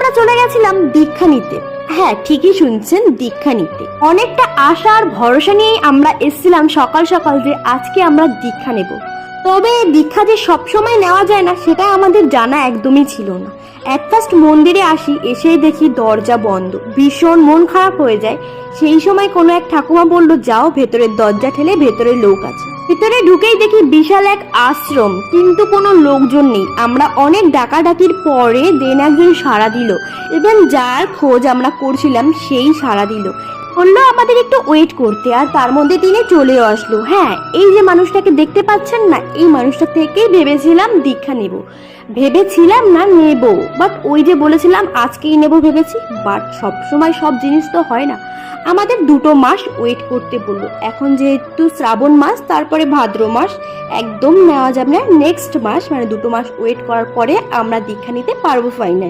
আমরা চলে গেছিলাম দীক্ষা নিতে। হ্যাঁ, ঠিকই শুনছেন, দীক্ষা নিতে। অনেকটা আশা আর ভরসা নিয়েই আমরা এসেছিলাম সকাল সকাল যে আজকে আমরা দীক্ষা নেব। তবে দীক্ষা যে সবসময় নেওয়া যায় না সেটা আমাদের জানা একদমই ছিল না। অ্যাট ফার্স্ট মন্দিরে আসি, এসেই দেখি দরজা বন্ধ, ভীষণ মন খারাপ হয়ে যায়। সেই সময় কোনো এক ঠাকুমা বলল, যাও ভেতরের দরজা ঠেলে, ভেতরে লোক আছে। ভিতরে ঢুকেই দেখি বিশাল এক আশ্রম, কিন্তু কোনো লোকজন নেই। আমরা অনেক ডাকাডাকির পরে দেন একজন সাড়া দিল, এবং যার খোঁজ আমরা করছিলাম সেই সাড়া দিল, বললো আমাদের একটু ওয়েট করতে। আর তার মধ্যে তিনি চলেও আসলো। হ্যাঁ, এই যে মানুষটাকে দেখতে পাচ্ছেন না, এই মানুষটা থেকেই ভেবেছিলাম দীক্ষা নেব। ভেবেছিলাম না নেব, বাট ওই যে বলেছিলাম আজকেই নেব ভেবেছি। বাট সবসময় সব জিনিস তো হয় না। আমাদের 2 মাস ওয়েট করতে বললো। এখন যেহেতু শ্রাবণ মাস, তারপরে ভাদ্র মাস, একদম নেওয়া যাবে না। নেক্সট মাস মানে 2 মাস ওয়েট করার পরে আমরা দীক্ষা নিতে পারবো ফাইনাল।